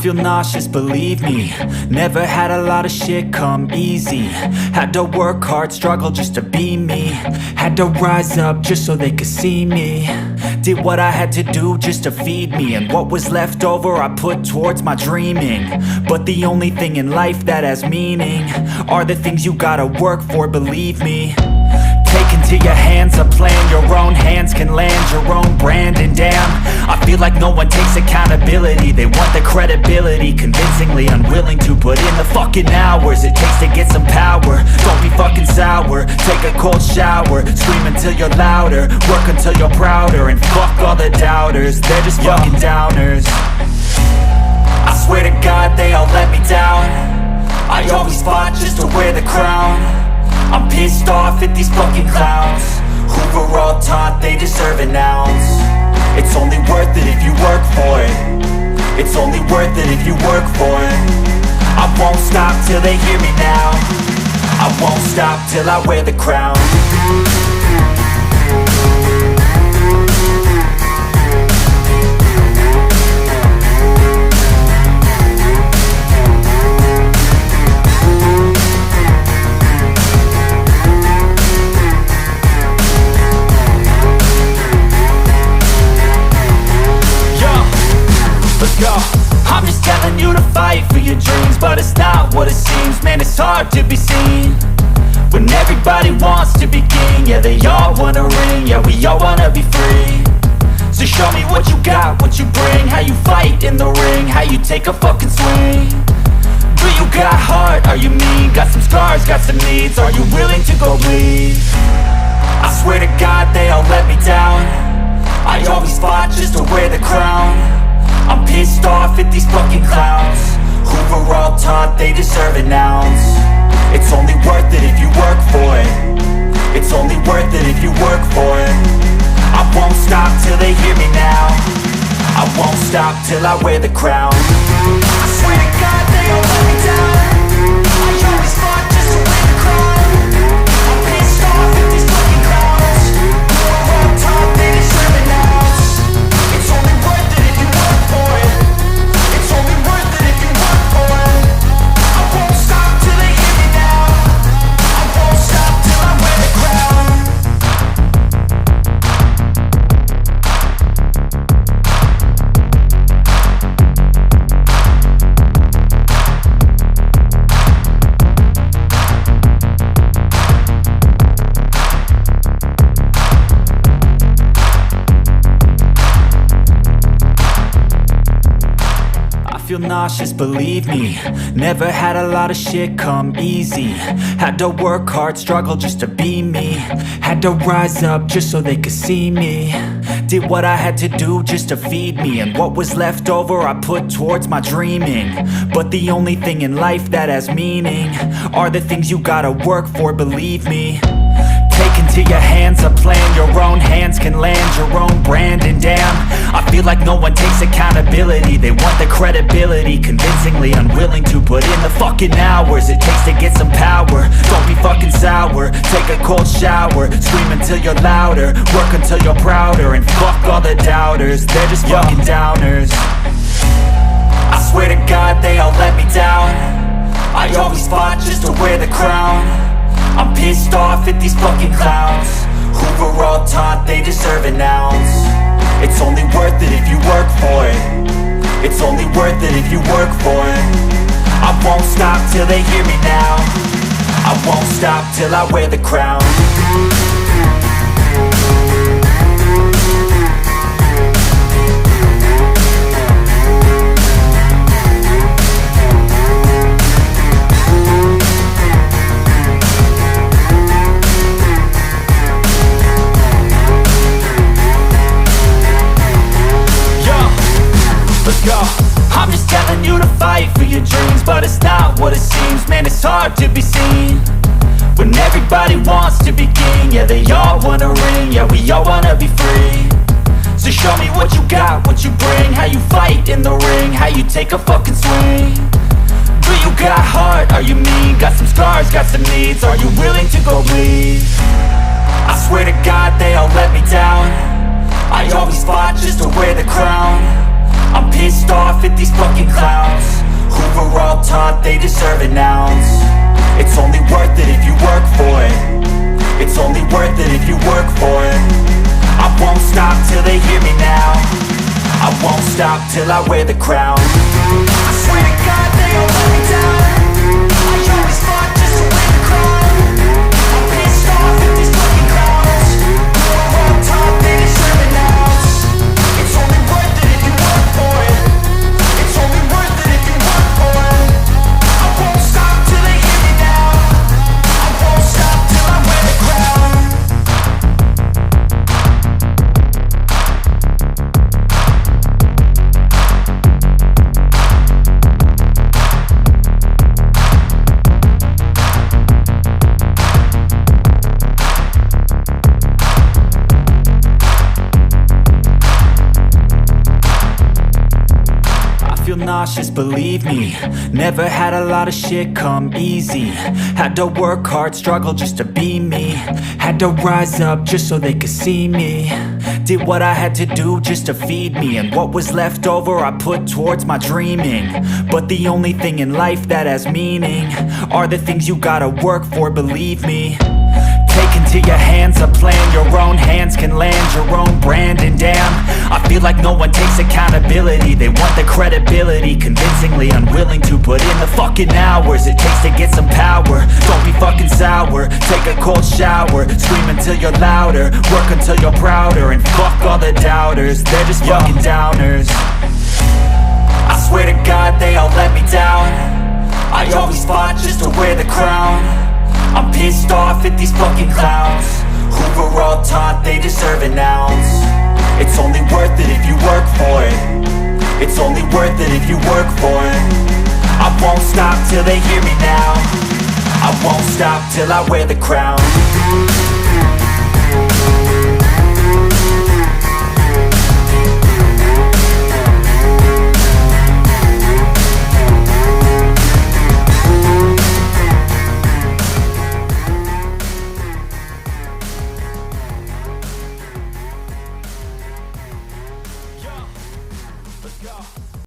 feel nauseous, believe me. Never had a lot of shit come easy. Had to work hard, struggle just to be me. Had to rise up just so they could see me. Did what I had to do just to feed me. And what was left over I put towards my dreaming. But the only thing in life that has meaning are the things you gotta work for, believe me. Take into your hands a plan. Your own hands can land your own brand. And damn, I feel like no one takes accountability. They want the credibility, convincingly unwilling to put in the fucking hours it takes to get some power. Don't be fucking sour, take a cold shower. Scream until you're louder, work until you're prouder. And fuck all the doubters, they're just fucking downers. I swear to God they all let me down. I always fought just to wear the crown. I'm pissed off at these fucking clowns who were all taught they deserve an ounce. It's only worth it if you work for it. It's only worth it if you work for it. I won't stop till they hear me now. I won't stop till I wear the crown. I'm just telling you to fight for your dreams, but it's not what it seems. Man, it's hard to be seen when everybody wants to be king. Yeah, they all wanna ring, yeah, we all wanna be free. So show me what you got, what you bring. How you fight in the ring, how you take a fucking swing. Do you got heart, are you mean? Got some scars, got some needs, are you willing to go bleed? I swear to God they all let me down. I always fought just to wear the crown. I'm pissed off at these fucking clowns who were all taught they deserve an ounce. It's only worth it if you work for it. It's only worth it if you work for it. I won't stop till they hear me now. I won't stop till I wear the crown. I swear to God they all let me down. I always fought just to wear the crown. I'm pissed off at these fucking clowns who were all taught they deserve an ounce. It's only worth it if you work for it. It's only worth it if you work for it. I won't stop till they hear me now. I won't stop till I wear the crown. I feel nauseous, believe me. Never had a lot of shit come easy. Had to work hard, struggle just to be me. Had to rise up just so they could see me. Did what I had to do just to feed me. And what was left over I put towards my dreaming. But the only thing in life that has meaning are the things you gotta work for, believe me. Take into your hands a plan. Your own hands can land your own brand. And damn, I feel like no one takes accountability. They want the credibility, convincingly unwilling to put in the fucking hours it takes to get some power. Don't be fucking sour, take a cold shower. Scream until you're louder, work until you're prouder. And fuck all the doubters, they're just fucking downers. I swear to God they all let me down. I always fought just to wear the crown. I'm pissed off at these fucking clowns who were all taught they deserve an ounce. It's only worth it if you work for it. It's only worth it if you work for it. I won't stop till they hear me now. I won't stop till I wear the crown. I'm just telling you to fight for your dreams, but it's not what it seems. Man, it's hard to be seen when everybody wants to be king. Yeah, they all wanna ring, yeah, we all wanna be free. So show me what you got, what you bring. How you fight in the ring, how you take a fucking swing. Do you got heart, are you mean? Got some scars, got some needs, are you willing to go bleed? I swear to God they all let me down. I always fought just to wear the crown. I'm pissed off at these fucking clowns who were all taught they deserve an ounce. It's only worth it if you work for it. It's only worth it if you work for it. I won't stop till they hear me now. I won't stop till I wear the crown. I swear to God they all let me down. I always fought just to win the crown. I'm pissed off at these fucking clowns who are all taught they deserve an ounce. It's only worth it if you work for it. It's only worth it if you work for it. I won't stop till they hear me now. I won't stop till I wear the crown. Feel nauseous, believe me. Never had a lot of shit come easy. Had to work hard, struggle just to be me. Had to rise up just so they could see me. Did what I had to do just to feed me. And what was left over I put towards my dreaming. But the only thing in life that has meaning are the things you gotta work for, believe me. Take into your hands a plan. Your own hands can land your own brand. And damn, I feel like no one takes accountability. They want the credibility, convincingly unwilling to put in the fucking hours it takes to get some power. Don't be fucking sour, take a cold shower. Scream until you're louder, work until you're prouder. And fuck all the doubters, they're just fucking downers. I swear to God they all let me down. I always fought just to wear the crown. I'm pissed off at these fucking clowns who were all taught they deserve an ounce. It's only worth it if you work for it. It's only worth it if you work for it. I won't stop till they hear me now. I won't stop till I wear the crown.